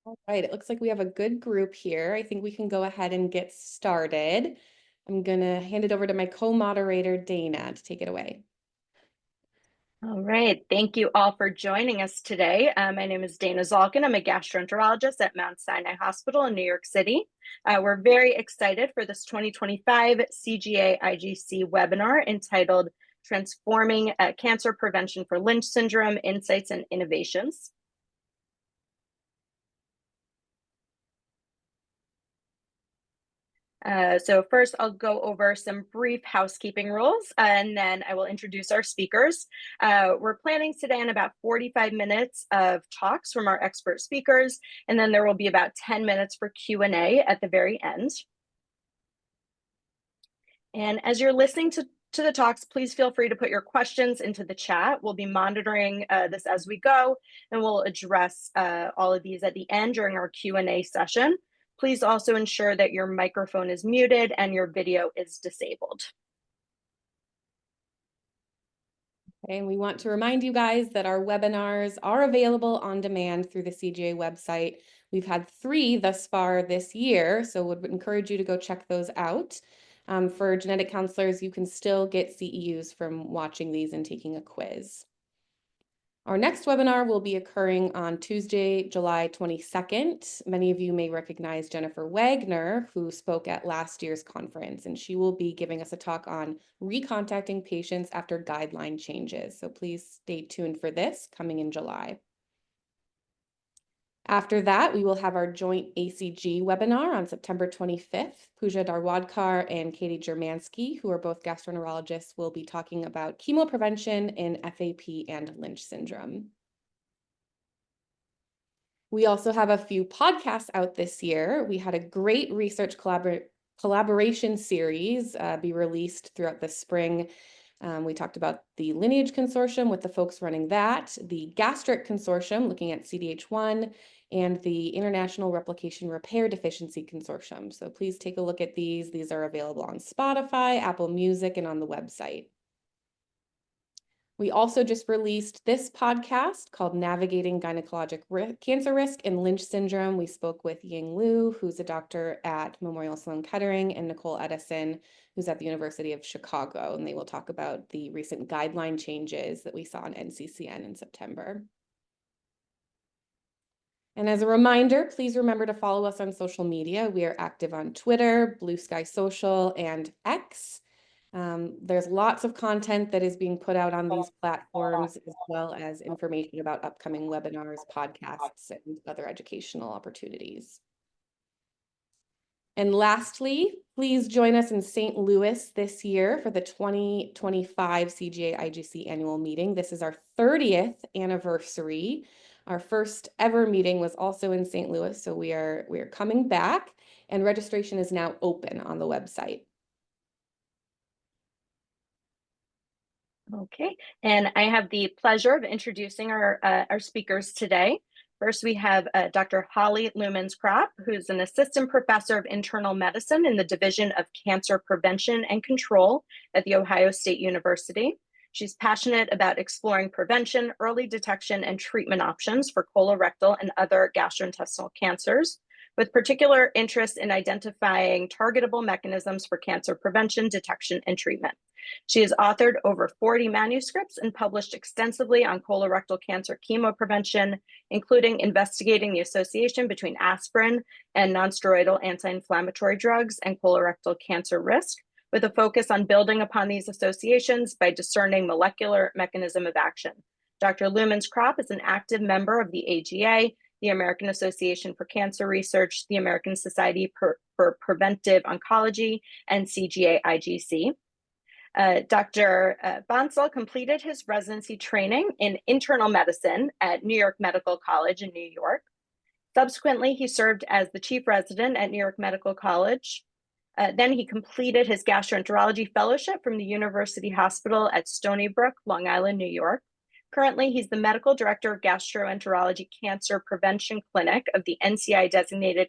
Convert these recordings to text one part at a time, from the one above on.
All right, it looks like we have a good group here. I think we can go ahead and get started. I'm gonna hand it over to my co-moderator, Dana, to take it away. All right, thank you all for joining us today. My name is Dana Zalkin. I'm a gastroenterologist at Mount Sinai Hospital in New York City. We're very excited for this 2025 CGA-IGC webinar entitled Transforming Cancer Prevention for Lynch Syndrome, Insights and Innovations. So first, I'll go over some brief housekeeping rules, and then I will introduce our speakers. We're planning today on about 45 minutes of talks from our expert speakers, and then there will be about 10 minutes for Q&A at the very end. And as you're listening to the talks, please feel free to put your questions into the chat. We'll be monitoring this as we go, and we'll address all of these at the end during our Q&A session. Please also ensure that your microphone is muted and your video is disabled. And we want to remind you guys that our webinars are available on demand through the CGA website. We've had 3 thus far this year, so would encourage you to go check those out. For genetic counselors, you can still get CEUs from watching these and taking a quiz. Our next webinar will be occurring on Tuesday, July 22nd. Many of you may recognize Jennifer Wagner, who spoke at last year's conference, and she will be giving us a talk on recontacting patients after guideline changes. So please stay tuned for this coming in July. After that, we will have our joint ACG webinar on September 25th. Pooja Darwadkar and Katie Germansky, who are both gastroenterologists, will be talking about chemoprevention in FAP and Lynch syndrome. We also have a few podcasts out this year. We had a great research collaboration series be released throughout the spring. We talked about the Lineage Consortium with the folks running that, the Gastric Consortium looking at CDH1, and the International Replication Repair Deficiency Consortium. So please take a look at these. These are available on Spotify, Apple Music, and on the website. We also just released this podcast called Navigating Gynecologic Cancer Risk in Lynch Syndrome. We spoke with Ying Liu, who's a doctor at Memorial Sloan Kettering, and Nicole Edison, who's at the University of Chicago, and they will talk about the recent guideline changes that we saw on NCCN in September. And as a reminder, please remember to follow us on social media. We are active on Twitter, Blue Sky Social, and X. There's lots of content that is being put out on these platforms, as well as information about upcoming webinars, podcasts, and other educational opportunities. And lastly, please join us in St. Louis this year for the 2025 CGA-IGC annual meeting. This is our 30th anniversary. Our first ever meeting was also in St. Louis, so we are coming back, and registration is now open on the website. Okay, and I have the pleasure of introducing our speakers today. First, we have Dr. Holli Loomans-Kropp, who's an assistant professor of internal medicine in the Division of Cancer Prevention and Control at The Ohio State University. She's passionate about exploring prevention, early detection, and treatment options for colorectal and other gastrointestinal cancers, with particular interest in identifying targetable mechanisms for cancer prevention, detection, and treatment. She has authored over 40 manuscripts and published extensively on colorectal cancer chemoprevention, including investigating the association between aspirin and nonsteroidal anti-inflammatory drugs and colorectal cancer risk, with a focus on building upon these associations by discerning molecular mechanism of action. Dr. Loomans-Kropp is an active member of the AGA, the American Association for Cancer Research, the American Society for Preventive Oncology, and CGA-IGC. Dr. Bansal completed his residency training in internal medicine at New York Medical College in New York. Subsequently, he served as the chief resident at New York Medical College. Then he completed his gastroenterology fellowship from the University Hospital at Stony Brook, Long Island, New York. Currently, he's the medical director of gastroenterology cancer prevention clinic of the NCI-designated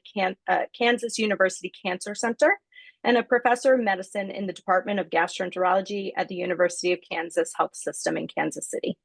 Kansas University Cancer Center, and a professor of medicine in the Department of Gastroenterology at the University of Kansas Health System in Kansas City.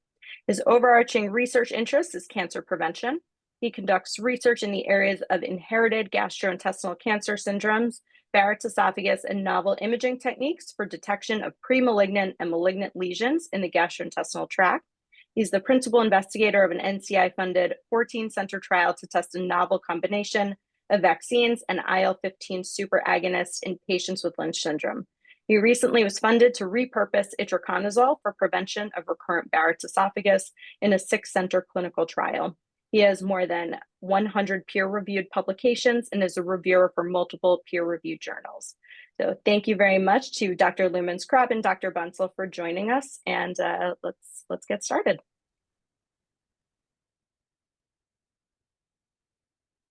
His overarching research interest is cancer prevention. He conducts research in the areas of inherited gastrointestinal cancer syndromes, Barrett's esophagus, and novel imaging techniques for detection of pre-malignant and malignant lesions in the gastrointestinal tract. He's the principal investigator of an NCI-funded 14-center trial to test a novel combination of vaccines and IL-15 superagonists in patients with Lynch syndrome. He recently was funded to repurpose itraconazole for prevention of recurrent Barrett's esophagus in a 6-center clinical trial. He has more than 100 peer-reviewed publications and is a reviewer for multiple peer-reviewed journals. So thank you very much to Dr. Loomans-Kropp and Dr. Bansal for joining us, and let's get started.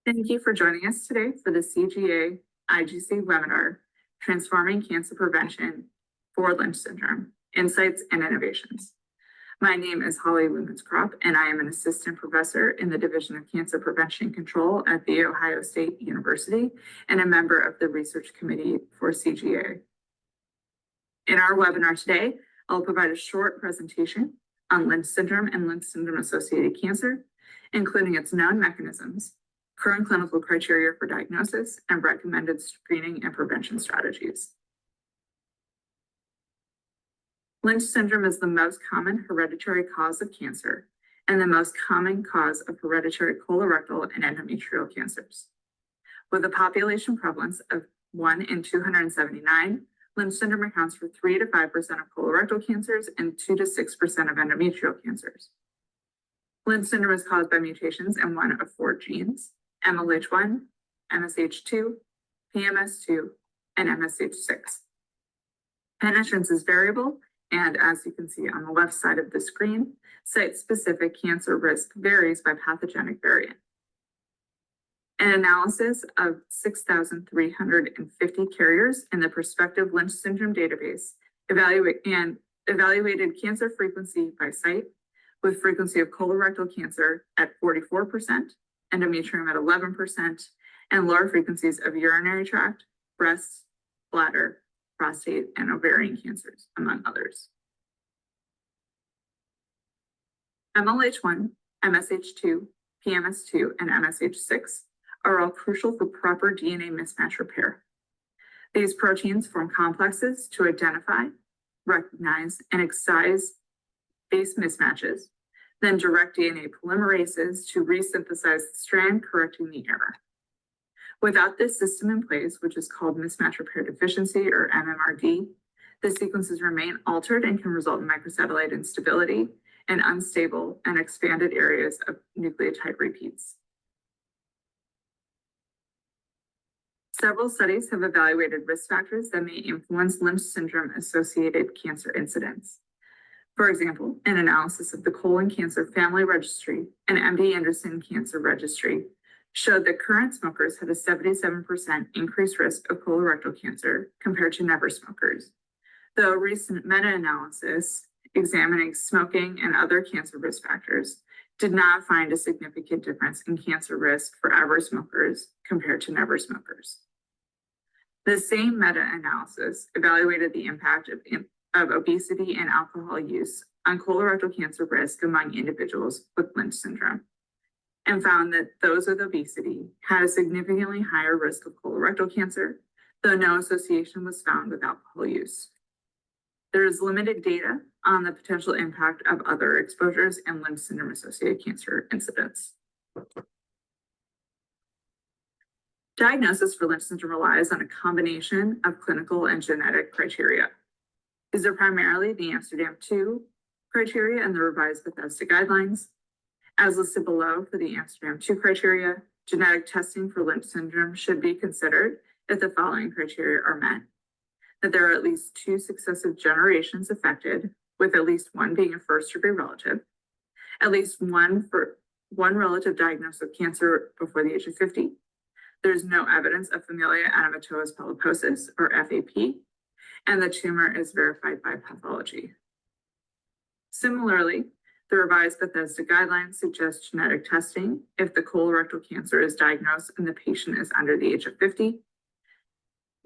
Thank you for joining us today for the CGA-IGC webinar, Transforming Cancer Prevention for Lynch Syndrome, Insights and Innovations. My name is Holli Loomans-Kropp, and I am an assistant professor in the Division of Cancer Prevention and Control at The Ohio State University and a member of the research committee for CGA. In our webinar today, I'll provide a short presentation on Lynch syndrome and Lynch syndrome-associated cancer, including its known mechanisms, current clinical criteria for diagnosis, and recommended screening and prevention strategies. Lynch syndrome is the most common hereditary cause of cancer and the most common cause of hereditary colorectal and endometrial cancers. With a population prevalence of 1 in 279, Lynch syndrome accounts for 3 to 5% of colorectal cancers and 2 to 6% of endometrial cancers. Lynch syndrome is caused by mutations in one of 4 genes: MLH1, MSH2, PMS2, and MSH6. Penetrance is variable, and as you can see on the left side of the screen, site-specific cancer risk varies by pathogenic variant. An analysis of 6,350 carriers in the prospective Lynch syndrome database evaluated cancer frequency by site, with frequency of colorectal cancer at 44%, endometrium at 11%, and lower frequencies of urinary tract, breast, bladder, prostate, and ovarian cancers, among others. MLH1, MSH2, PMS2, and MSH6 are all crucial for proper DNA mismatch repair. These proteins form complexes to identify, recognize, and excise base mismatches, then direct DNA polymerases to resynthesize the strand, correcting the error. Without this system in place, which is called mismatch repair deficiency, or MMRD, the sequences remain altered and can result in microsatellite instability and unstable and expanded areas of nucleotide repeats. Several studies have evaluated risk factors that may influence Lynch syndrome-associated cancer incidence. For example, an analysis of the Colon Cancer Family Registry and MD Anderson Cancer Registry showed that current smokers had a 77% increased risk of colorectal cancer compared to never smokers, though a recent meta-analysis examining smoking and other cancer risk factors did not find a significant difference in cancer risk for average smokers compared to never smokers. The same meta-analysis evaluated the impact of obesity and alcohol use on colorectal cancer risk among individuals with Lynch syndrome, and found that those with obesity had a significantly higher risk of colorectal cancer, though no association was found with alcohol use. There is limited data on the potential impact of other exposures and Lynch syndrome-associated cancer incidence. Diagnosis for Lynch syndrome relies on a combination of clinical and genetic criteria. These are primarily the Amsterdam 2 criteria and the revised Bethesda guidelines. As listed below for the Amsterdam 2 criteria, genetic testing for Lynch syndrome should be considered if the following criteria are met: that there are at least 2 successive generations affected, with at least one being a first-degree relative, at least one relative diagnosed with cancer before the age of 50. There's no evidence of familial adenomatous polyposis, or FAP, and the tumor is verified by pathology. Similarly, the revised Bethesda guidelines suggest genetic testing if the colorectal cancer is diagnosed and the patient is under the age of 50.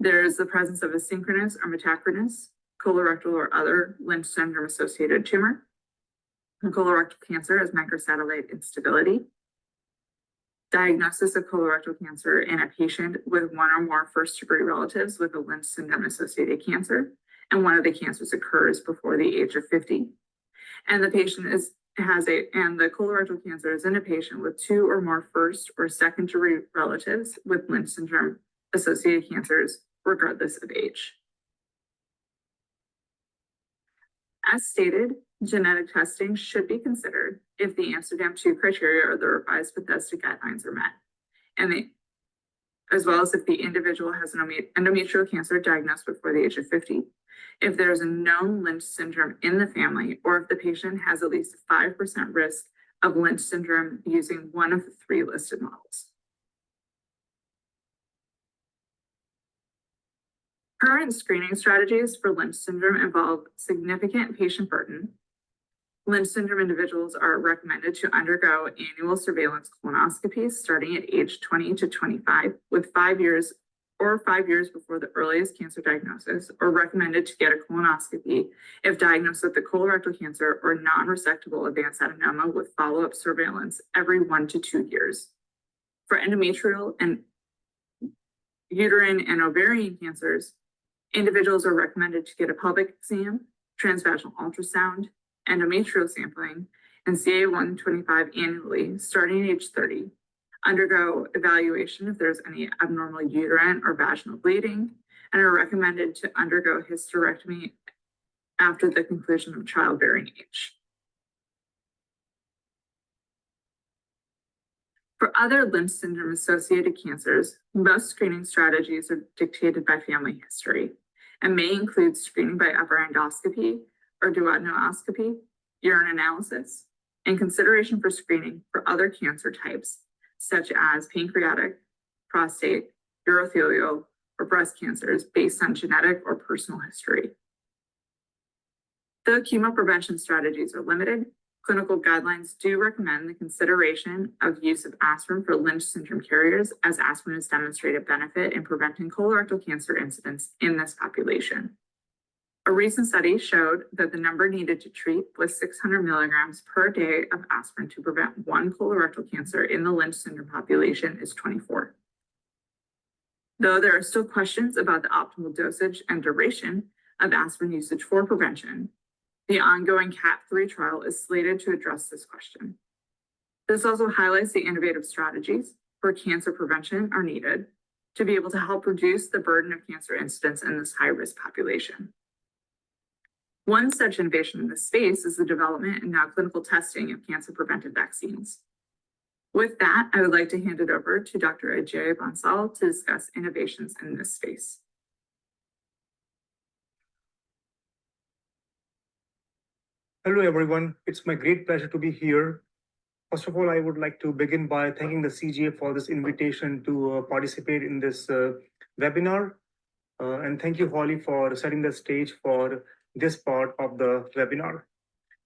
There is the presence of a synchronous or metachronous colorectal or other Lynch syndrome-associated tumor. And colorectal cancer has microsatellite instability. diagnosis of colorectal cancer in a patient with one or more first-degree relatives with a Lynch syndrome-associated cancer, and one of the cancers occurs before the age of 50, and the patient and the colorectal cancer is in a patient with two or more first or second-degree relatives with Lynch syndrome-associated cancers, regardless of age. As stated, genetic testing should be considered if the Amsterdam 2 criteria or the revised Bethesda guidelines are met, as well as if the individual has an endometrial cancer diagnosed before the age of 50, if there's a known Lynch syndrome in the family, or if the patient has at least a 5% risk of Lynch syndrome using one of the three listed models. Current screening strategies for Lynch syndrome involve significant patient burden. Lynch syndrome individuals are recommended to undergo annual surveillance colonoscopies starting at age 20 to 25, with 5 years before the earliest cancer diagnosis, or recommended to get a colonoscopy if diagnosed with the colorectal cancer or non-resectable advanced adenoma, with follow-up surveillance every 1 to 2 years. For endometrial and uterine and ovarian cancers, individuals are recommended to get a pelvic exam, transvaginal ultrasound, endometrial sampling, and CA-125 annually, starting at age 30. Undergo evaluation if there's any abnormal uterine or vaginal bleeding, and are recommended to undergo hysterectomy after the conclusion of childbearing age. For other Lynch syndrome-associated cancers, most screening strategies are dictated by family history and may include screening by upper endoscopy or duodenoscopy, urine analysis, and consideration for screening for other cancer types, such as pancreatic, prostate, urothelial, or breast cancers based on genetic or personal history. Though chemoprevention strategies are limited, clinical guidelines do recommend the consideration of use of aspirin for Lynch syndrome carriers, as aspirin has demonstrated benefit in preventing colorectal cancer incidence in this population. A recent study showed that the number needed to treat was 600 milligrams per day of aspirin to prevent one colorectal cancer in the Lynch syndrome population is 24. Though there are still questions about the optimal dosage and duration of aspirin usage for prevention, the ongoing CAT3 trial is slated to address this question. This also highlights the innovative strategies for cancer prevention are needed to be able to help reduce the burden of cancer incidence in this high-risk population. One such innovation in this space is the development and now clinical testing of cancer preventive vaccines. With that, I would like to hand it over to Dr. Ajay Bansal to discuss innovations in this space. Hello, everyone. It's my great pleasure to be here. First of all, I would like to begin by thanking the CGA for this invitation to participate in this webinar. And thank you, Holly, for setting the stage for this part of the webinar.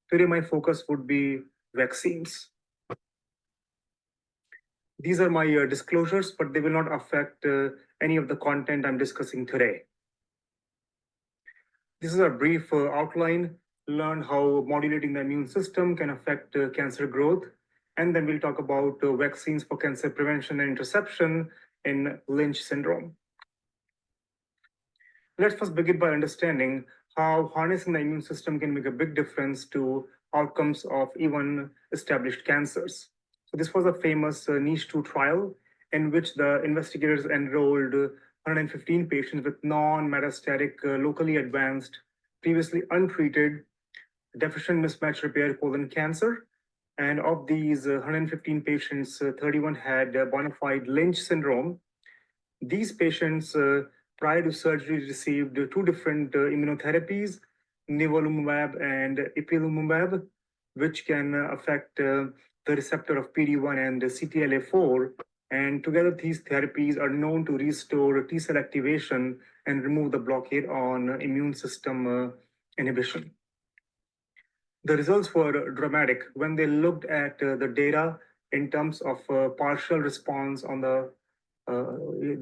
Today, my focus would be vaccines. These are my disclosures, but they will not affect any of the content I'm discussing today. This is a brief outline. Learn how modulating the immune system can affect cancer growth. And then we'll talk about vaccines for cancer prevention and interception in Lynch syndrome. Let's first begin by understanding how harnessing the immune system can make a big difference to outcomes of even established cancers. So this was a famous NICHE-2 trial in which the investigators enrolled 115 patients with non-metastatic, locally advanced, previously untreated, deficient mismatch repair colon cancer. And of these 115 patients, 31 had bona fide Lynch syndrome. These patients, prior to surgery, received two different immunotherapies, nivolumab and ipilimumab, which can affect the receptor of PD-1 and CTLA-4. And together, these therapies are known to restore T-cell activation and remove the blockade on immune system inhibition. The results were dramatic when they looked at the data in terms of partial response on the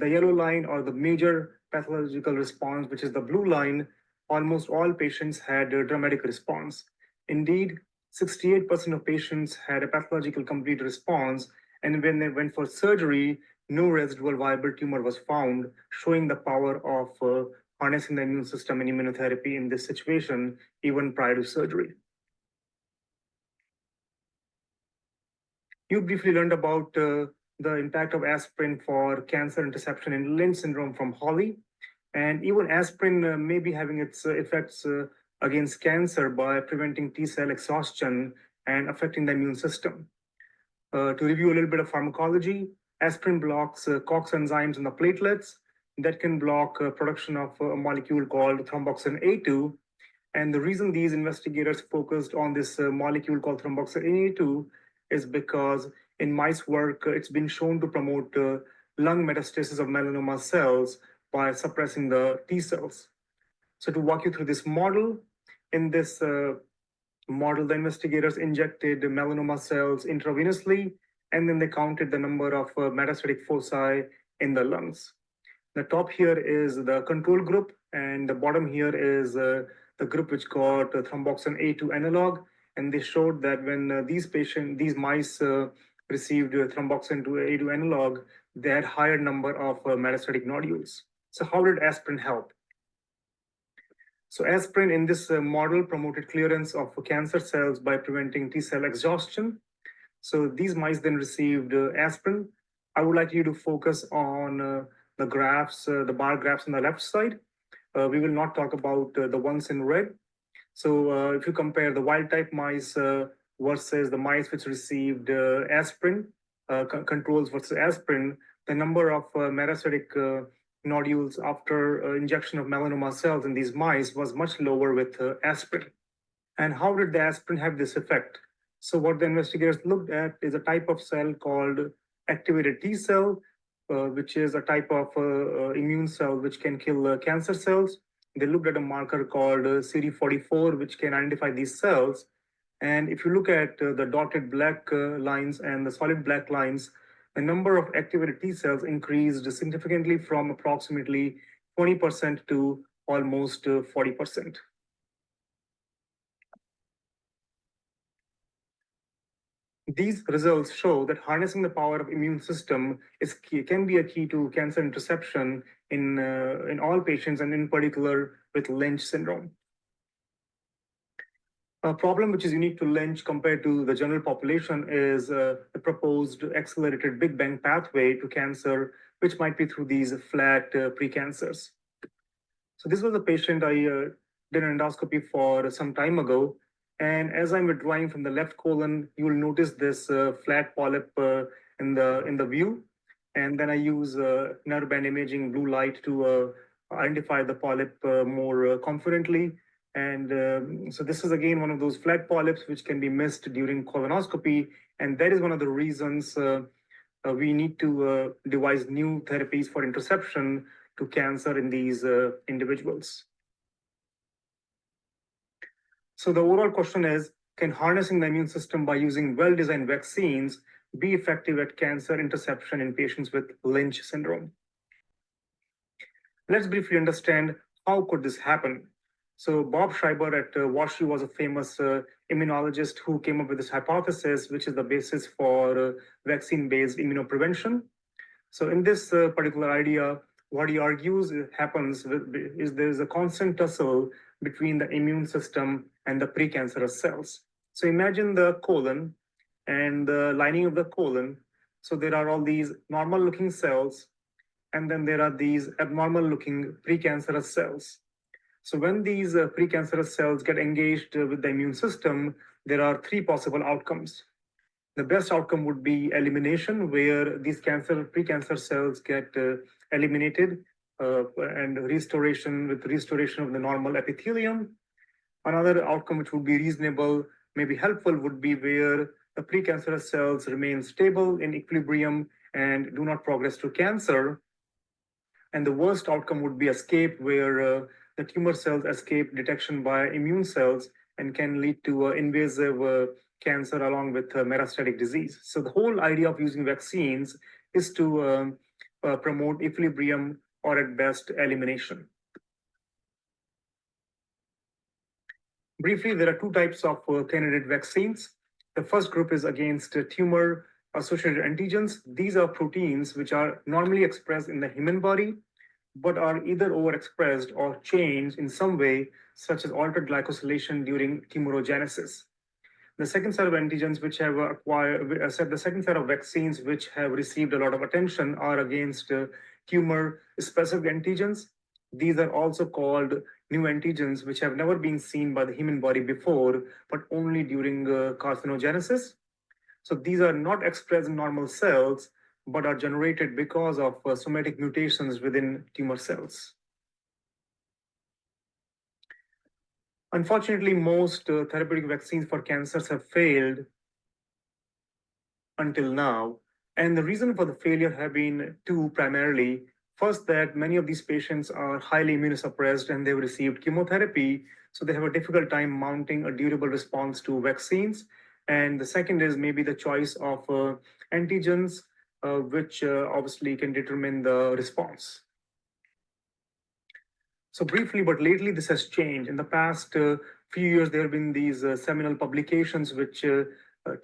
yellow line, or the major pathological response, which is the blue line. Almost all patients had a dramatic response. Indeed, 68% of patients had a pathological complete response, And when they went for surgery, no residual viable tumor was found, showing the power of harnessing the immune system in immunotherapy in this situation, even prior to surgery. You briefly learned about the impact of aspirin for cancer interception in Lynch syndrome from Holli. And even aspirin may be having its effects against cancer by preventing T cell exhaustion and affecting the immune system. To review a little bit of pharmacology, aspirin blocks COX enzymes in the platelets that can block production of a molecule called thromboxane A2. And the reason these investigators focused on this molecule called thromboxane A2 is because in mice work, it's been shown to promote lung metastasis of melanoma cells by suppressing the T cells. So to walk you through this model, in this model, the investigators injected melanoma cells intravenously, and then they counted the number of metastatic foci in the lungs. The top here is the control group, and the bottom here is the group which got thromboxane A2 analog. And they showed that when these mice received thromboxane A2 analog, they had higher number of metastatic nodules. So how did aspirin help? So aspirin in this model promoted clearance of cancer cells by preventing T cell exhaustion. So these mice then received aspirin. I would like you to focus on the graphs, the bar graphs on the left side. We will not talk about the ones in red. So if you compare the wild type mice versus the mice which received aspirin, controls versus aspirin, the number of metastatic nodules after injection of melanoma cells in these mice was much lower with aspirin. And how did the aspirin have this effect? So what the investigators looked at is a type of cell called activated T cell, which is a type of immune cell which can kill cancer cells. They looked at a marker called CD44, which can identify these cells. And if you look at the dotted black lines and the solid black lines, the number of activated T cells increased significantly from approximately 20% to almost 40%. These results show that harnessing the power of immune system can be a key to cancer interception in all patients, and in particular with Lynch syndrome. A problem which is unique to Lynch compared to the general population is the proposed accelerated Big Bang pathway to cancer, which might be through these flat precancers. So this was a patient I did an endoscopy for some time ago. And as I'm withdrawing from the left colon, you will notice this flat polyp in the view. And then I use narrowband imaging blue light to identify the polyp more confidently. And so this is again one of those flat polyps which can be missed during colonoscopy. And that is one of the reasons we need to devise new therapies for interception to cancer in these individuals. So the overall question is, can harnessing the immune system by using well-designed vaccines be effective at cancer interception in patients with Lynch syndrome? Let's briefly understand how could this happen. So Bob Schreiber at WashU was a famous immunologist who came up with this hypothesis, which is the basis for vaccine-based immunoprevention. So in this particular idea, what he argues happens is there is a constant tussle between the immune system and the precancerous cells. So imagine the colon and the lining of the colon. So there are all these normal looking cells, and then there are these abnormal looking precancerous cells. So when these precancerous cells get engaged with the immune system, there are three possible outcomes. The best outcome would be elimination, where these precancer cells get eliminated and restoration of the normal epithelium. Another outcome which would be reasonable, maybe helpful, would be where the precancerous cells remain stable in equilibrium and do not progress to cancer. And the worst outcome would be escape, where the tumor cells escape detection by immune cells and can lead to invasive cancer along with metastatic disease. So the whole idea of using vaccines is to promote equilibrium or at best elimination. Briefly, there are two types of candidate vaccines. The first group is against tumor associated antigens. These are proteins which are normally expressed in the human body, but are either overexpressed or changed in some way, such as altered glycosylation during tumorigenesis. The second set of antigens which have the second set of vaccines which have received a lot of attention are against tumor-specific antigens. These are also called new antigens, which have never been seen by the human body before, but only during carcinogenesis. So these are not expressed in normal cells, but are generated because of somatic mutations within tumor cells. Unfortunately, most therapeutic vaccines for cancers have failed until now. And the reason for the failure have been two primarily. First, that many of these patients are highly immunosuppressed and they've received chemotherapy, so they have a difficult time mounting a durable response to vaccines. And the second is maybe the choice of antigens, which obviously can determine the response. So briefly, but lately this has changed. In the past few years, there have been these seminal publications which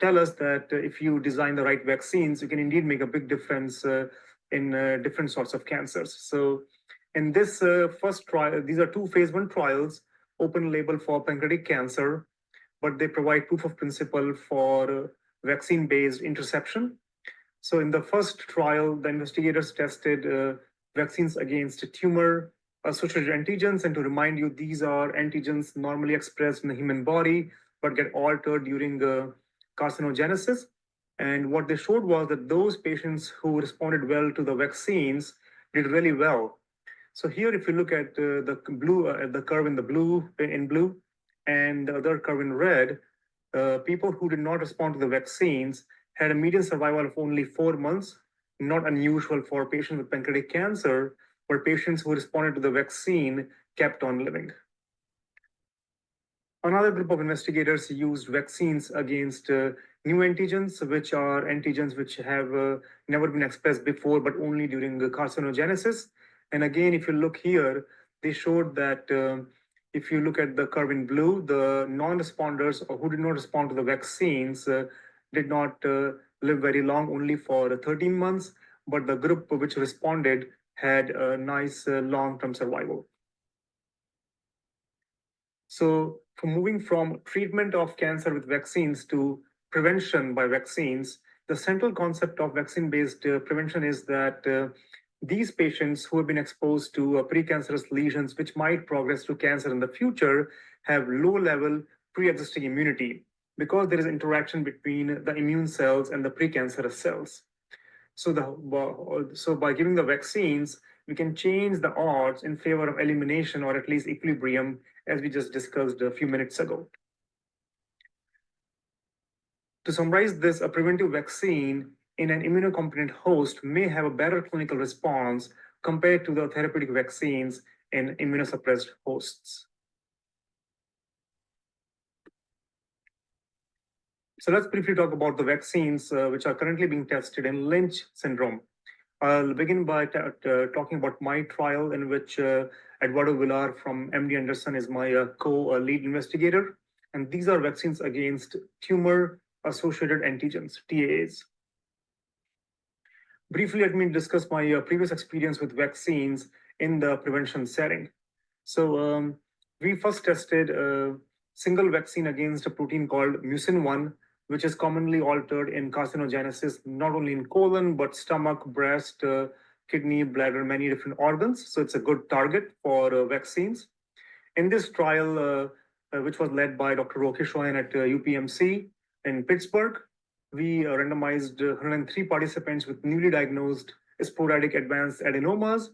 tell us that if you design the right vaccines, you can indeed make a big difference in different sorts of cancers. So in this first trial, these are two phase 1 trials, open label for pancreatic cancer, but they provide proof of principle for vaccine-based interception. So in the first trial, the investigators tested vaccines against tumor-associated antigens. And to remind you, these are antigens normally expressed in the human body, but get altered during carcinogenesis. And what they showed was that those patients who responded well to the vaccines did really well. So here, if you look at the blue, the curve in the blue, and the other curve in red, people who did not respond to the vaccines had a median survival of only 4 months, not unusual for patients with pancreatic cancer, where patients who responded to the vaccine kept on living. Another group of investigators used vaccines against new antigens, which are antigens which have never been expressed before, but only during the carcinogenesis. And again, if you look here, they showed that if you look at the curve in blue, the non-responders or who did not respond to the vaccines did not live very long, only for 13 months, but the group which responded had a nice long-term survival. So for moving from treatment of cancer with vaccines to prevention by vaccines, the central concept of vaccine-based prevention is that these patients who have been exposed to precancerous lesions, which might progress to cancer in the future, have low-level pre-existing immunity because there is interaction between the immune cells and the precancerous cells. So by giving the vaccines, we can change the odds in favor of elimination or at least equilibrium, as we just discussed a few minutes ago. To summarize this, a preventive vaccine in an immunocompetent host may have a better clinical response compared to the therapeutic vaccines in immunosuppressed hosts. So let's briefly talk about the vaccines which are currently being tested in Lynch syndrome. I'll begin by talking about my trial in which Eduardo Villar from MD Anderson is my co-lead investigator. And these are vaccines against tumor-associated antigens, TAAs. Briefly, let me discuss my previous experience with vaccines in the prevention setting. So we first tested a single vaccine against a protein called mucin-1, which is commonly altered in carcinogenesis, not only in colon, but stomach, breast, kidney, bladder, many different organs. So it's a good target for vaccines. In this trial, which was led by Dr. Rokesh Ryan at UPMC in Pittsburgh, we randomized 103 participants with newly diagnosed sporadic advanced adenomas.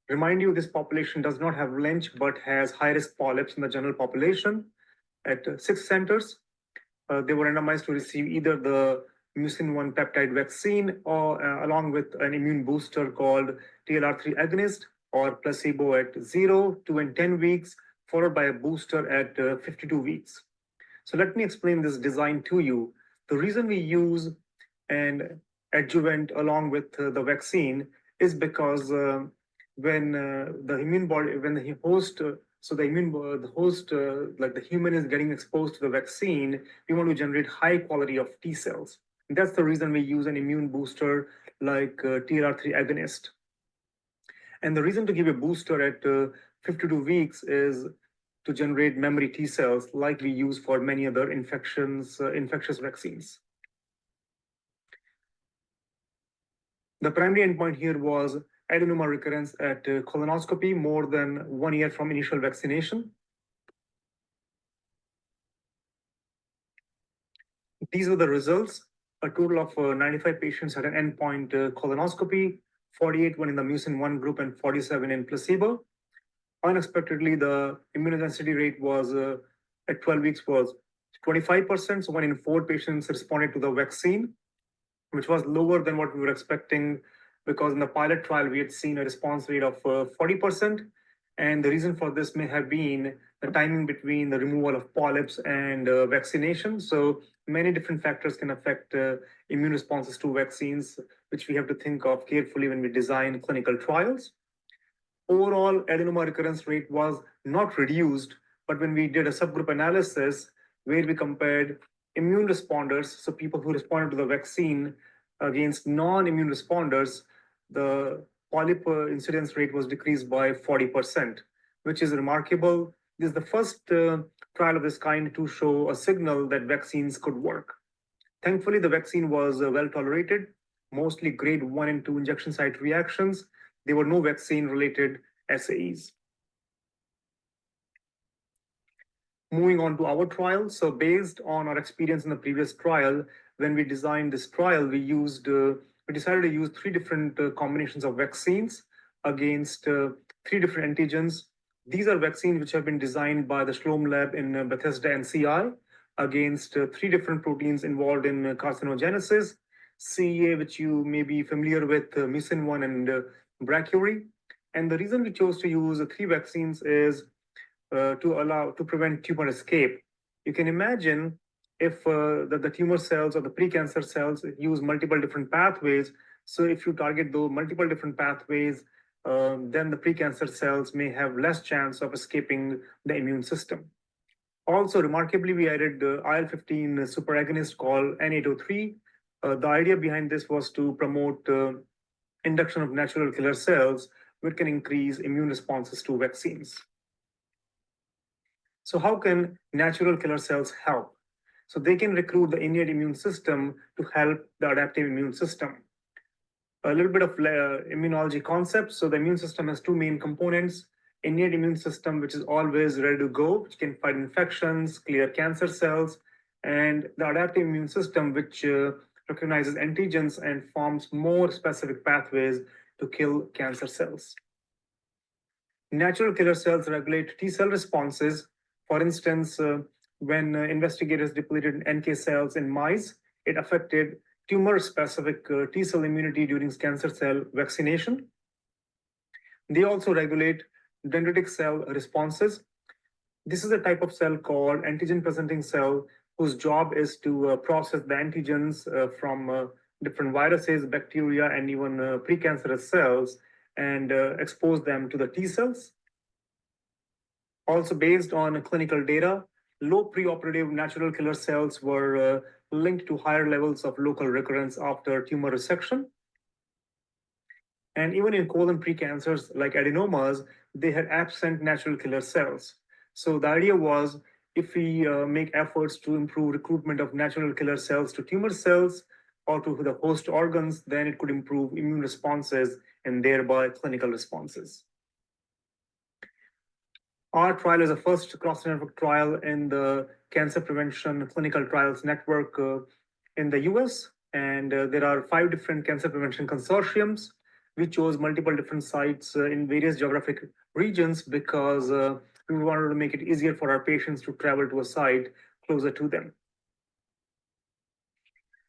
Remind you, this population does not have Lynch, but has high-risk polyps in the general population at 6 centers. They were randomized to receive either the mucin-1 peptide vaccine or along with an immune booster called TLR3 agonist, or placebo at 0, 2, and 10 weeks, followed by a booster at 52 weeks. So let me explain this design to you. The reason we use an adjuvant along with the vaccine is because when the host, like the human is getting exposed to the vaccine, we want to generate high quality of T cells, That's the reason we use an immune booster like TLR3 agonist. And the reason to give a booster at 52 weeks is to generate memory T cells like we use for many other infectious vaccines. The primary endpoint here was adenoma recurrence at colonoscopy more than 1 year from initial vaccination. These were the results. A total of 95 patients had an endpoint colonoscopy, 48 were in the mucin 1 group and 47 in placebo. Unexpectedly, the immunogenicity rate was at 12 weeks was 25%. So 1 in 4 patients responded to the vaccine, which was lower than what we were expecting because in the pilot trial, we had seen a response rate of 40%. And the reason for this may have been the timing between the removal of polyps and vaccination. So many different factors can affect immune responses to vaccines, which we have to think of carefully when we design clinical trials. Overall, adenoma recurrence rate was not reduced, but when we did a subgroup analysis where we compared immune responders, so people who responded to the vaccine against non-immune responders, the polyp incidence rate was decreased by 40%, which is remarkable. This is the first trial of this kind to show a signal that vaccines could work. Thankfully, the vaccine was well tolerated, mostly grade 1 and 2 injection site reactions. There were no vaccine-related SAEs. Moving on to our trial. So based on our experience in the previous trial, when we designed this trial, we decided to use 3 different combinations of vaccines against 3 different antigens. These are vaccines which have been designed by the Schlom lab in Bethesda NCI against 3 different proteins involved in carcinogenesis, CEA, which you may be familiar with, mucin 1 and brachyury. And the reason we chose to use 3 vaccines is to prevent tumor escape. You can imagine if the tumor cells or the precancer cells use multiple different pathways. So if you target those multiple different pathways, then the precancer cells may have less chance of escaping the immune system. Also, remarkably, we added IL-15 superagonist called N803. The idea behind this was to promote induction of natural killer cells, which can increase immune responses to vaccines. So how can natural killer cells help? So they can recruit the innate immune system to help the adaptive immune system. A little bit of immunology concepts. So the immune system has 2 main components: innate immune system, which is always ready to go, which can fight infections, clear cancer cells, and the adaptive immune system, which recognizes antigens and forms more specific pathways to kill cancer cells. Natural killer cells regulate T cell responses. For instance, when investigators depleted NK cells in mice, it affected tumor-specific T cell immunity during cancer cell vaccination. They also regulate dendritic cell responses. This is a type of cell called antigen-presenting cell, whose job is to process the antigens from different viruses, bacteria, and even precancerous cells, and expose them to the T cells. Also, based on clinical data, low preoperative natural killer cells were linked to higher levels of local recurrence after tumor resection. And even in colon precancers like adenomas, they had absent natural killer cells. So the idea was, if we make efforts to improve recruitment of natural killer cells to tumor cells or to the host organs, then it could improve immune responses and thereby clinical responses. Our trial is a first cross-network trial in the Cancer Prevention Clinical Trials Network in the US. And there are 5 different cancer prevention consortiums. We chose multiple different sites in various geographic regions because we wanted to make it easier for our patients to travel to a site closer to them.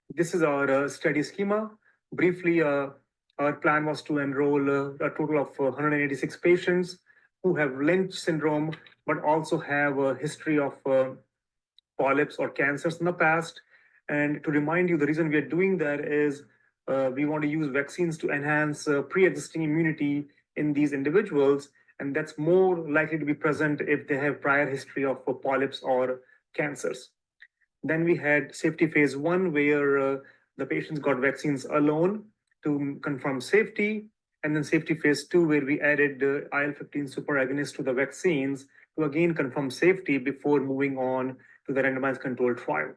This is our study schema. Briefly, our plan was to enroll a total of 186 patients who have Lynch syndrome, but also have a history of polyps or cancers in the past. And to remind you, the reason we are doing that is we want to use vaccines to enhance pre-existing immunity in these individuals, and that's more likely to be present if they have prior history of polyps or cancers. Then we had safety phase 1, where the patients got vaccines alone to confirm safety, and then safety phase 2, where we added IL-15 superagonist to the vaccines to again confirm safety before moving on to the randomized controlled trial.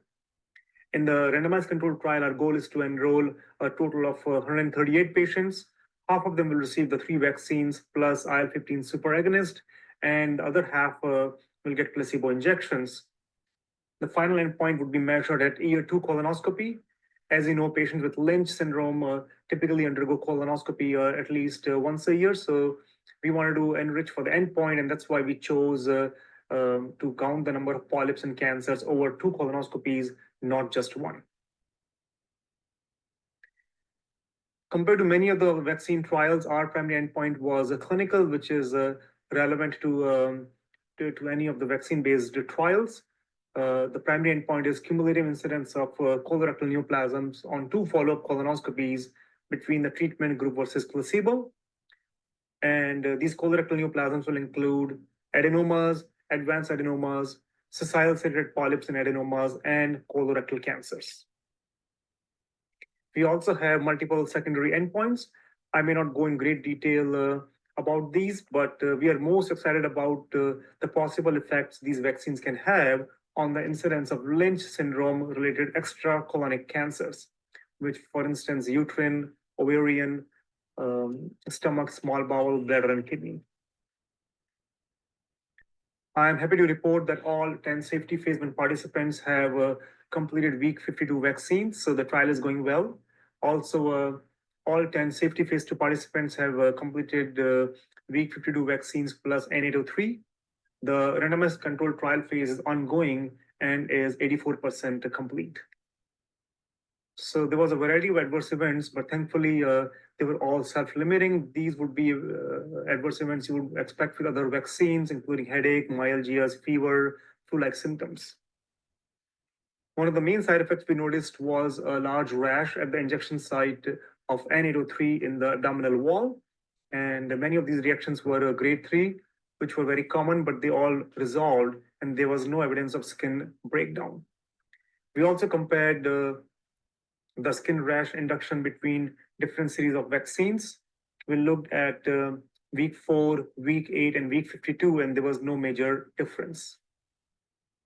In the randomized controlled trial, our goal is to enroll a total of 138 patients. Half of them will receive the 3 vaccines plus IL-15 superagonist, and the other half will get placebo injections. The final endpoint would be measured at year 2 colonoscopy. As you know, patients with Lynch syndrome typically undergo colonoscopy at least once a year. So we wanted to enrich for the endpoint, and that's why we chose to count the number of polyps and cancers over 2 colonoscopies, not just 1. Compared to many of the vaccine trials, our primary endpoint was a clinical, which is relevant to any of the vaccine-based trials. The primary endpoint is cumulative incidence of colorectal neoplasms on 2 follow-up colonoscopies between the treatment group versus placebo. And these colorectal neoplasms will include adenomas, advanced adenomas, sessile-sedated polyps and adenomas, and colorectal cancers. We also have multiple secondary endpoints. I may not go in great detail about these, but we are most excited about the possible effects these vaccines can have on the incidence of Lynch syndrome-related extracolonic cancers, which, for instance, uterine, ovarian, stomach, small bowel, bladder, and kidney. I'm happy to report that all 10 safety phase 1 participants have completed week 52 vaccines, so the trial is going well. Also, all 10 safety phase 2 participants have completed week 52 vaccines plus N803. The randomized controlled trial phase is ongoing and is 84% complete. So there was a variety of adverse events, but thankfully they were all self-limiting. These would be adverse events you would expect with other vaccines, including headache, myalgias, fever, flu-like symptoms. One of the main side effects we noticed was a large rash at the injection site of N803 in the abdominal wall. And many of these reactions were grade 3, which were very common, but they all resolved, and there was no evidence of skin breakdown. We also compared the skin rash induction between different series of vaccines. We looked at week 4, week 8, and week 52, and there was no major difference.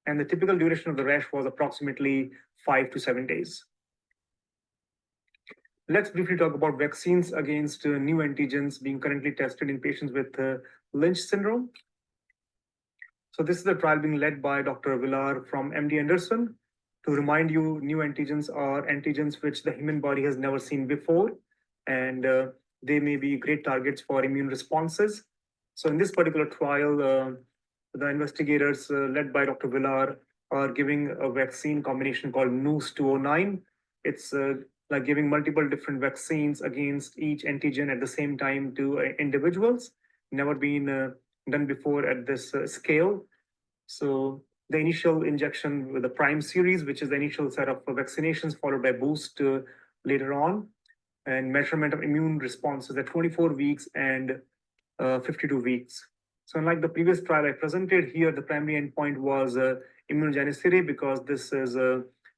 And the typical duration of the rash was approximately 5 to 7 days. Let's briefly talk about vaccines against new antigens being currently tested in patients with Lynch syndrome. So this is a trial being led by Dr. Villar from MD Anderson. To remind you, new antigens are antigens which the human body has never seen before, and they may be great targets for immune responses. So in this particular trial, the investigators led by Dr. Villar are giving a vaccine combination called NOOS 209. It's like giving multiple different vaccines against each antigen at the same time to individuals. Never been done before at this scale. So the initial injection with the prime series, which is the initial set of vaccinations, followed by boost later on, and measurement of immune responses at 24 weeks and 52 weeks. So unlike the previous trial I presented here, the primary endpoint was immunogenicity, because this is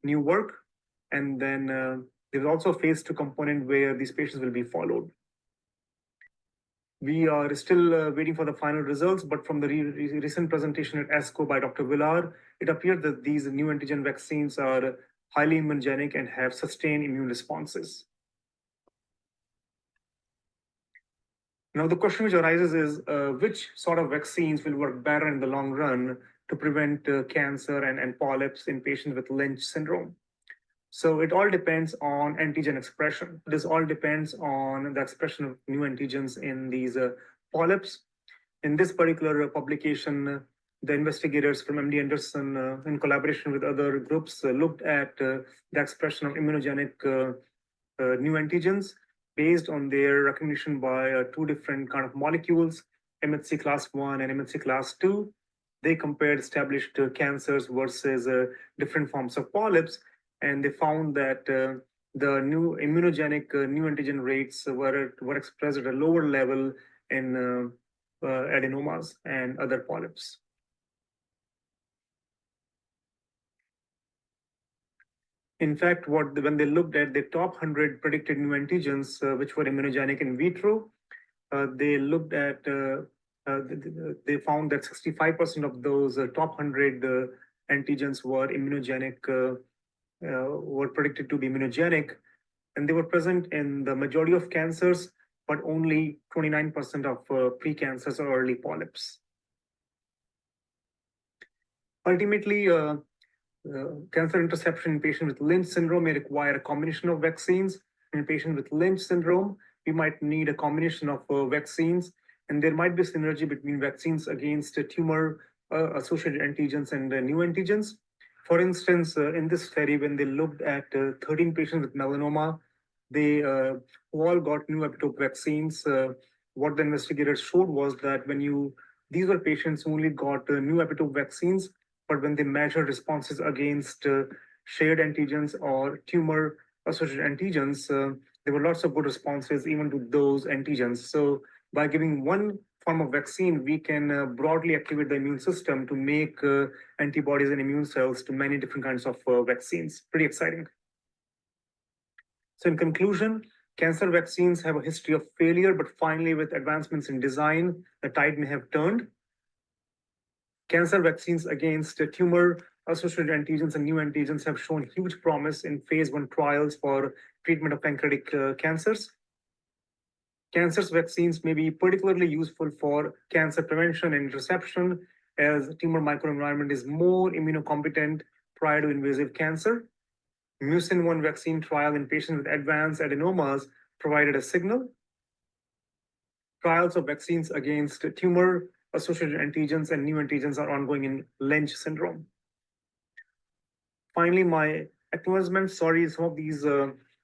new work. And then there's also a phase 2 component where these patients will be followed. We are still waiting for the final results, but from the recent presentation at ASCO by Dr. Villar, it appeared that these new antigen vaccines are highly immunogenic and have sustained immune responses. Now, the question which arises is which sort of vaccines will work better in the long run to prevent cancer and polyps in patients with Lynch syndrome? So it all depends on antigen expression. This all depends on the expression of new antigens in these polyps. In this particular publication, the investigators from MD Anderson, in collaboration with other groups, looked at the expression of immunogenic new antigens based on their recognition by 2 different kind of molecules, MHC class 1 and MHC class 2. They compared established cancers versus different forms of polyps, and they found that the new immunogenic new antigen rates were expressed at a lower level in adenomas and other polyps. In fact, when they looked at the top 100 predicted new antigens, which were immunogenic in vitro, they looked at, they found that 65% of those top 100 antigens were immunogenic, were predicted to be immunogenic, and they were present in the majority of cancers, but only 29% of precancers or early polyps. Ultimately, cancer interception in patients with Lynch syndrome may require a combination of vaccines. In patients with Lynch syndrome, we might need a combination of vaccines, and there might be synergy between vaccines against tumor associated antigens and new antigens. For instance, in this study, when they looked at 13 patients with melanoma, they all got new epitope vaccines. What the investigators showed was that these were patients who only got new epitope vaccines, but when they measured responses against shared antigens or tumor-associated antigens, there were lots of good responses even to those antigens. So by giving one form of vaccine, we can broadly activate the immune system to make antibodies and immune cells to many different kinds of vaccines. Pretty exciting. So in conclusion, cancer vaccines have a history of failure, but finally with advancements in design, the tide may have turned. Cancer vaccines against tumor-associated antigens and new antigens have shown huge promise in phase 1 trials for treatment of pancreatic cancers. Cancer vaccines may be particularly useful for cancer prevention and interception, as the tumor microenvironment is more immunocompetent prior to invasive cancer. Mucin 1 vaccine trial in patients with advanced adenomas provided a signal. Trials of vaccines against tumor-associated antigens and new antigens are ongoing in Lynch syndrome. Finally, my acknowledgement, sorry, some of these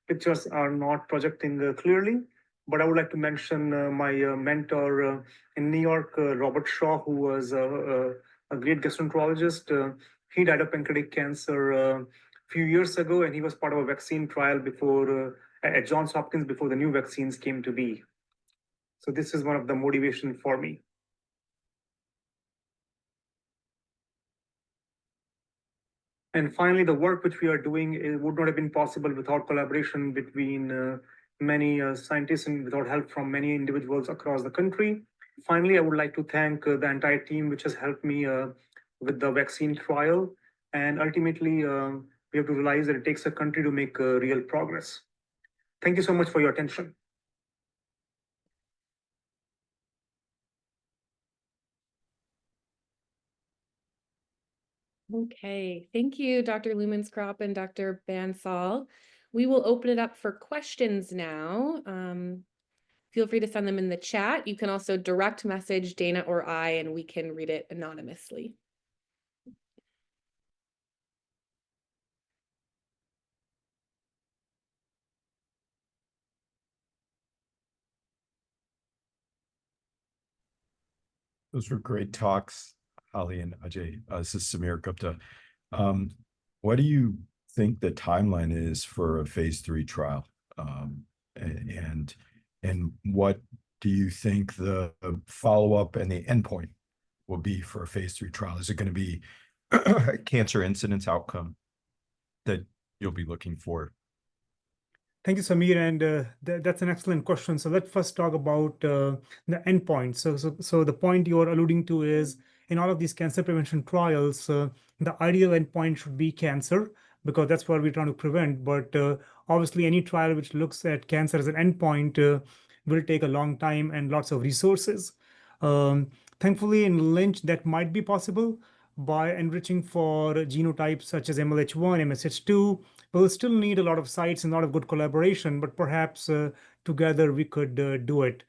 pictures are not projecting clearly, but I would like to mention my mentor in New York, Robert Shaw, who was a great gastroenterologist. He died of pancreatic cancer a few years ago, and he was part of a vaccine trial at Johns Hopkins before the new vaccines came to be. So this is one of the motivation for me. And finally, the work which we are doing would not have been possible without collaboration between many scientists and without help from many individuals across the country. Finally, I would like to thank the entire team which has helped me with the vaccine trial. And ultimately, we have to realize that it takes a country to make real progress. Thank you so much for your attention. Okay, thank you, Dr. Loomans-Kropp and Dr. Bansal. We will open it up for questions now. Feel free to send them in the chat. You can also direct message Dana or I, and we can read it anonymously. Those were great talks, Holli and Ajay. This is Samir Gupta. What do you think the timeline is for a phase 3 trial? And what do you think the follow-up and the endpoint will be for a phase 3 trial? Is it going to be cancer incidence outcome that you'll be looking for? Thank you, Samir, and that's an excellent question. So let's first talk about the endpoint. So the point you're alluding to is in all of these cancer prevention trials, the ideal endpoint should be cancer, because that's what we're trying to prevent. But obviously, any trial which looks at cancer as an endpoint will take a long time and lots of resources. Thankfully, in Lynch, that might be possible by enriching for genotypes such as MLH1, MSH2. We'll still need a lot of sites and a lot of good collaboration, but perhaps together we could do it.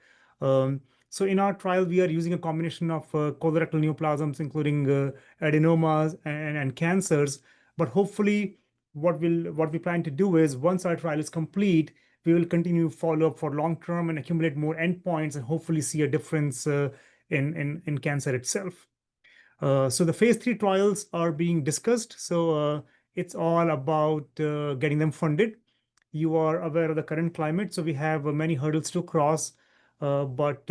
So in our trial, we are using a combination of colorectal neoplasms, including adenomas and cancers. But hopefully, what we plan to do is once our trial is complete, we will continue follow up for long term and accumulate more endpoints and hopefully see a difference in cancer itself. So the phase 3 trials are being discussed. So it's all about getting them funded. You are aware of the current climate, so we have many hurdles to cross. But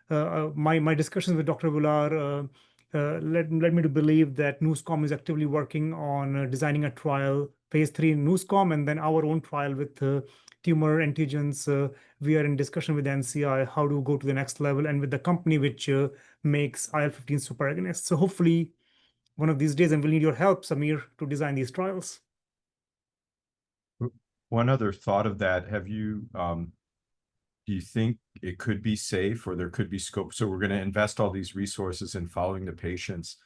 my discussions with Dr. Villar led me to believe that NewsCom is actively working on designing a trial phase 3 NewsCom, and then our own trial with tumor antigens. We are in discussion with NCI how to go to the next level, and with the company which makes IL-15 superagonists. So hopefully one of these days, and we'll need your help, Samir, to design these trials. One other thought of that, have you, do you think it could be safe or there could be scope? So we're going to invest all these resources in following the patients,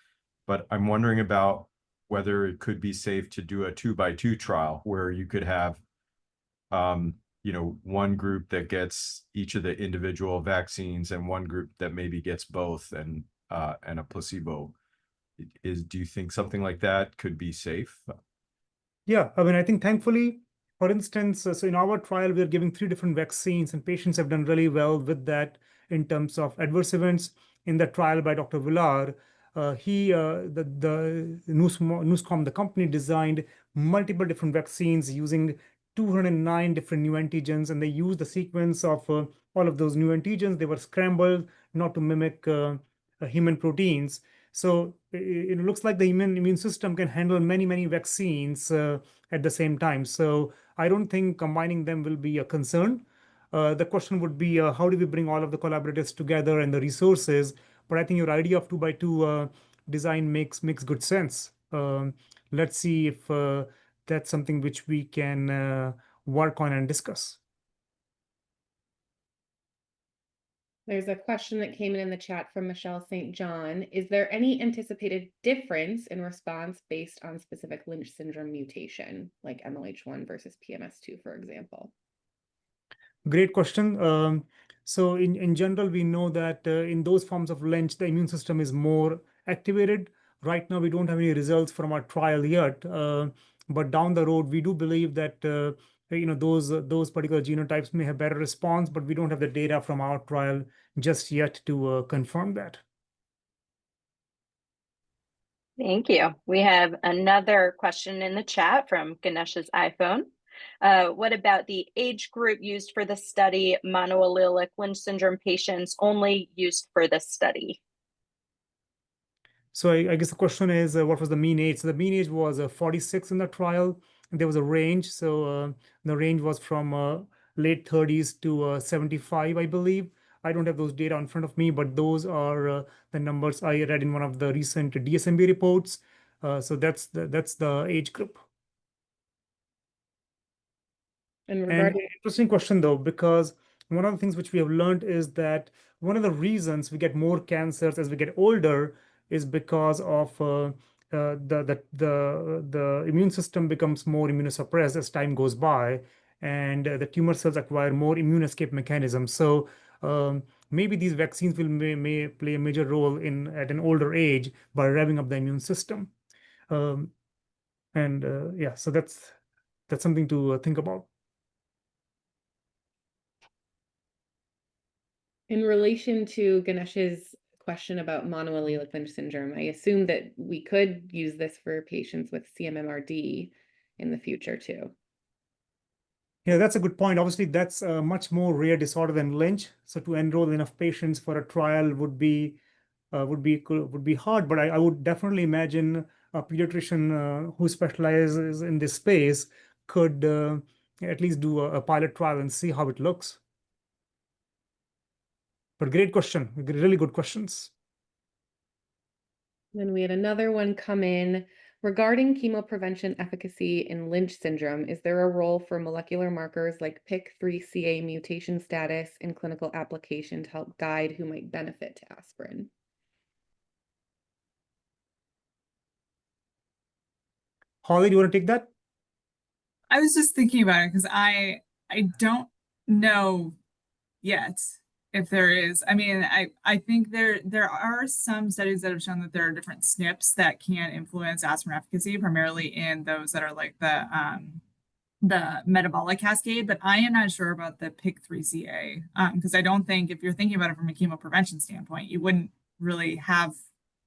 but I'm wondering about whether it could be safe to do a 2x2 trial where you could have, one group that gets each of the individual vaccines and one group that maybe gets both and a placebo. Do you think something like that could be safe? Yeah, I mean, I think thankfully, for instance, so in our trial, we're giving 3 different vaccines, and patients have done really well with that in terms of adverse events. In the trial by Dr. Villar, the NewsCom, the company, designed multiple different vaccines using 209 different new antigens, and they used the sequence of all of those new antigens. They were scrambled not to mimic human proteins. So it looks like the immune system can handle many vaccines at the same time. So I don't think combining them will be a concern. The question would be how do we bring all of the collaborators together and the resources? But I think your idea of 2x2 design makes good sense. Let's see if that's something which we can work on and discuss. There's a question that came in the chat from Michelle St. John. Is there any anticipated difference in response based on specific Lynch syndrome mutation, like MLH1 versus PMS2, for example? Great question. So in general, we know that in those forms of Lynch, the immune system is more activated. Right now, we don't have any results from our trial yet, but down the road, we do believe that those particular genotypes may have better response, but we don't have the data from our trial just yet to confirm that. Thank you. We have another question in the chat from Ganesh's iPhone. What about the age group used for the study, monoallelic Lynch syndrome patients only used for this study? So I guess the question is, what was the mean age? So the mean age was 46 in the trial. And there was a range. So the range was from late 30s to 75, I believe. I don't have those data in front of me, but those are the numbers I read in one of the recent DSMB reports. So that's the age group. And interesting question, though, because one of the things which we have learned is that one of the reasons we get more cancers as we get older is because of the immune system becomes more immunosuppressed as time goes by, and the tumor cells acquire more immune escape mechanisms. So maybe these vaccines may play a major role at an older age by revving up the immune system. Yeah, so that's something to think about. In relation to Ganesh's question about monoallelic Lynch syndrome, I assume that we could use this for patients with CMMRD in the future too. Yeah, that's a good point. Obviously, that's a much more rare disorder than Lynch. So to enroll enough patients for a trial would be hard. But I would definitely imagine a pediatrician who specializes in this space could at least do a pilot trial and see how it looks. But great question, really good questions. Then we had another one come in regarding chemoprevention efficacy in Lynch syndrome. Is there a role for molecular markers like PIK3CA mutation status in clinical application to help guide who might benefit to aspirin? Holly, do you want to take that? I was just thinking about it because I don't know yet if there is. I mean, I think there are some studies that have shown that there are different SNPs that can influence aspirin efficacy, primarily in those that are like the metabolic cascade, but I am not sure about the PIK3CA because I don't think, if you're thinking about it from a chemoprevention standpoint, you wouldn't really have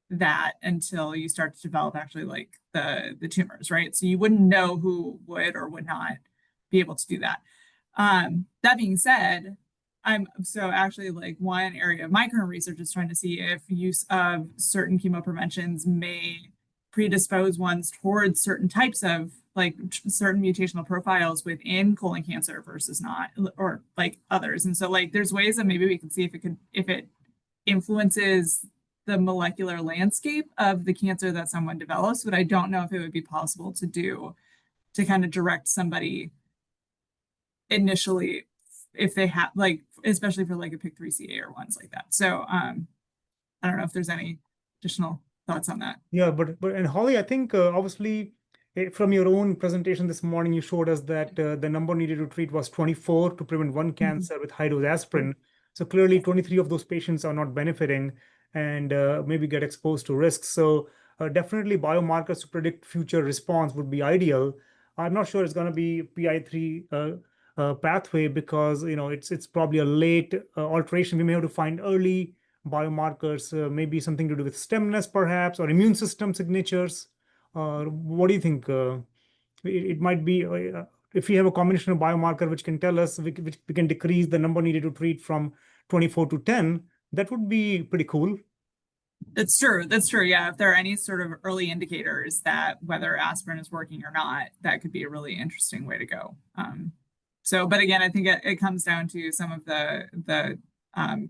that until you start to develop actually like the tumors, right? So you wouldn't know who would or would not be able to do that. That being said, so actually like one area of my current research is trying to see if use of certain chemopreventions may predispose ones towards certain types of like certain mutational profiles within colon cancer versus not, or like others. And so like there's ways that maybe we can see if it influences the molecular landscape of the cancer that someone develops, but I don't know if it would be possible to do to kind of direct somebody initially if they have like, especially for like a PIK3CA or ones like that. So I don't know if there's any additional thoughts on that. Yeah, and Holly, I think obviously from your own presentation this morning, you showed us that the number needed to treat was 24 to prevent one cancer with high dose aspirin. So clearly 23 of those patients are not benefiting and maybe get exposed to risks. So definitely biomarkers to predict future response would be ideal. I'm not sure it's going to be PI3 pathway because it's probably a late alteration. We may have to find early biomarkers, maybe something to do with stemness perhaps, or immune system signatures. What do you think? It might be if we have a combination of biomarker which can tell us which we can decrease the number needed to treat from 24 to 10, that would be pretty cool. That's true. That's true. Yeah. If there are any sort of early indicators that whether aspirin is working or not, that could be a really interesting way to go. But again, I think it comes down to some of the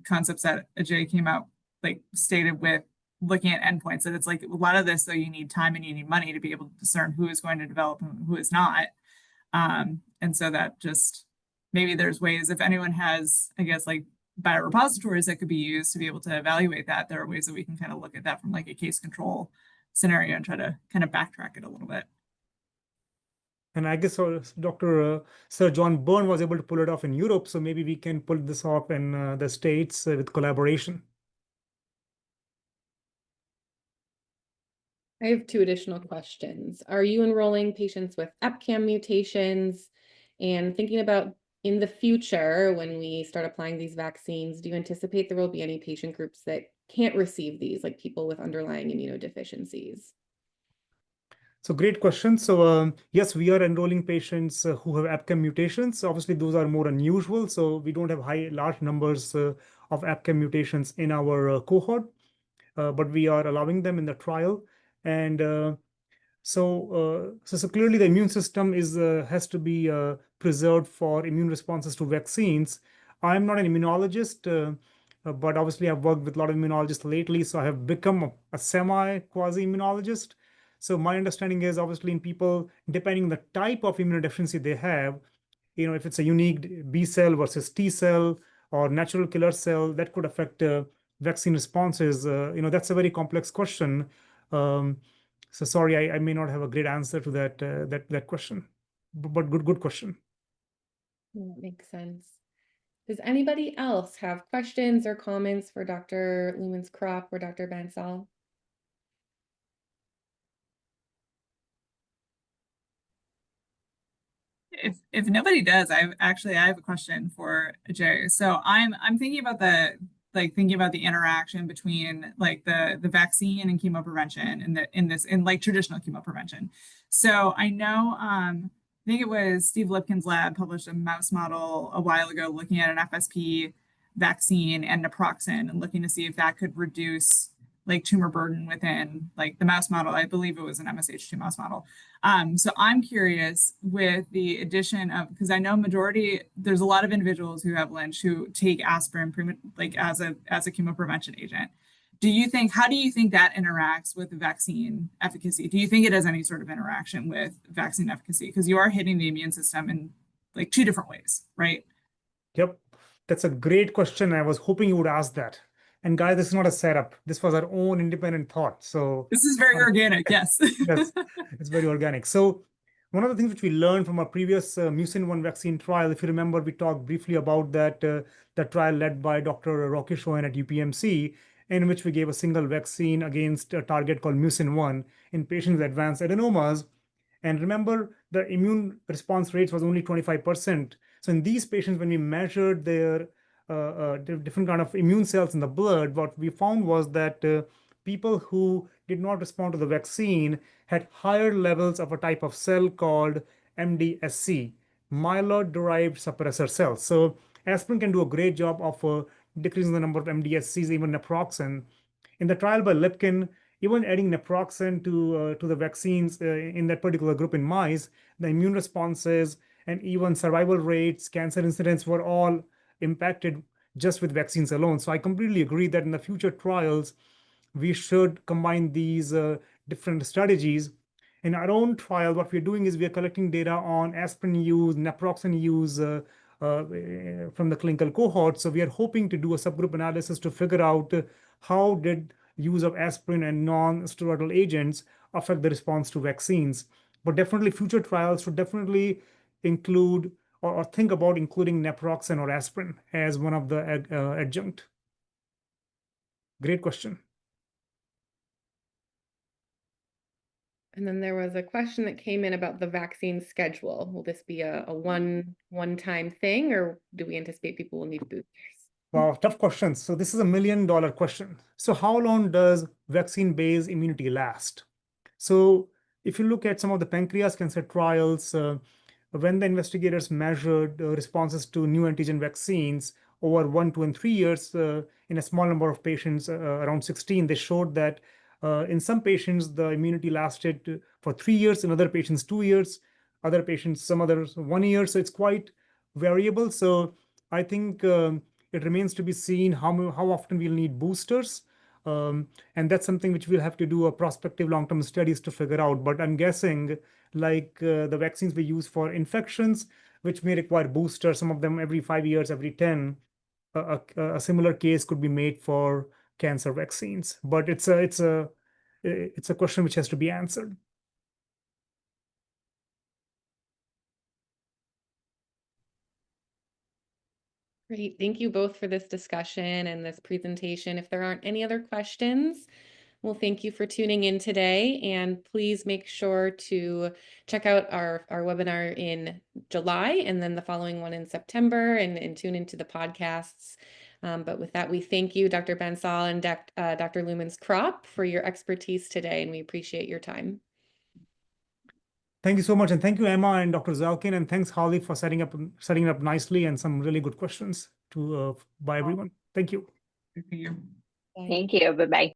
concepts that Ajay came out like stated with looking at endpoints, that it's like a lot of this, though, you need time and you need money to be able to discern who is going to develop and who is not. And so that just maybe there's ways, if anyone has, I guess, like biorepositories that could be used to be able to evaluate that, there are ways that we can kind of look at that from like a case control scenario and try to kind of backtrack it a little bit. And I guess Dr. Sir John Byrne was able to pull it off in Europe, so maybe we can pull this off in the States with collaboration. I have two additional questions. Are you enrolling patients with EpCAM mutations? And thinking about in the future, when we start applying these vaccines, do you anticipate there will be any patient groups that can't receive these, like people with underlying immunodeficiencies? So great question. So yes, we are enrolling patients who have EpCAM mutations. Obviously, those are more unusual. So we don't have large numbers of EpCAM mutations in our cohort, but we are allowing them in the trial. And so clearly the immune system has to be preserved for immune responses to vaccines. I'm not an immunologist, but obviously I've worked with a lot of immunologists lately, so I have become a semi-quasi-immunologist. So my understanding is obviously in people, depending on the type of immunodeficiency they have, if it's a unique B cell versus T cell or natural killer cell, that could affect vaccine responses. That's a very complex question. So sorry, I may not have a great answer to that question, but good question. That makes sense. Does anybody else have questions or comments for Dr. Loomans-Kropp or Dr. Bansal? If nobody does, I have a question for Ajay. So I'm thinking about the interaction between like the vaccine and chemoprevention in like traditional chemoprevention. So I know I think it was Steve Lipkin's lab published a mouse model a while ago looking at an FSP vaccine and naproxen and looking to see if that could reduce like tumor burden within like the mouse model. I believe it was an MSH2 mouse model. So I'm curious with the addition of, because I know there's a lot of individuals who have Lynch who take aspirin like as a chemoprevention agent. How do you think that interacts with the vaccine efficacy? Do you think it has any sort of interaction with vaccine efficacy? Because you are hitting the immune system in like two different ways, right? Yep, that's a great question. I was hoping you would ask that. And guys, this is not a setup. This was our own independent thought. So this is very organic, yes. Yes, it's very organic. So one of the things which we learned from our previous Mucin 1 vaccine trial, if you remember, we talked briefly about that trial led by Dr. Rocky Shohan at UPMC, in which we gave a single vaccine against a target called Mucin 1 in patients with advanced adenomas. And remember, the immune response rates was only 25%. So in these patients, when we measured their different kind of immune cells in the blood, what we found was that people who did not respond to the vaccine had higher levels of a type of cell called MDSC, myeloid-derived suppressor cells. So aspirin can do a great job of decreasing the number of MDSCs, even naproxen. In the trial by Lipkin, even adding naproxen to the vaccines in that particular group in mice, the immune responses and even survival rates, cancer incidence were all impacted just with vaccines alone. So I completely agree that in the future trials, we should combine these different strategies. In our own trial, what we're doing is we are collecting data on aspirin use, naproxen use from the clinical cohort. So we are hoping to do a subgroup analysis to figure out how did use of aspirin and non-steroidal agents affect the response to vaccines. But definitely future trials should definitely include or think about including naproxen or aspirin as one of the adjunct. Great question. And then there was a question that came in about the vaccine schedule. Will this be a one-time thing, or do we anticipate people will need boosters? Wow, tough questions. So this is $1 million question. So how long does vaccine-based immunity last? So if you look at some of the pancreas cancer trials, when the investigators measured responses to new antigen vaccines over 1, 2, and 3 years in a small number of patients, around 16, they showed that in some patients, the immunity lasted for 3 years, in other patients, 2 years, other patients, some others, 1 year. So it's quite variable. So I think it remains to be seen how often we'll need boosters. And that's something which we'll have to do a prospective long-term studies to figure out. But I'm guessing like the vaccines we use for infections, which may require boosters, some of them every 5 years, every 10, a similar case could be made for cancer vaccines. But it's a question which has to be answered. Great. Thank you both for this discussion and this presentation. If there aren't any other questions, well, thank you for tuning in today. And please make sure to check out our webinar in July and then the following one in September and tune into the podcasts. But with that, we thank you, Dr. Bansal and Dr. Loomans-Kropp, for your expertise today, and we appreciate your time. Thank you so much. And thank you, Emma and Dr. Zalkin. And thanks, Holly, for setting it up nicely and some really good questions by everyone. Thank you. Thank you. Thank you. Bye-bye.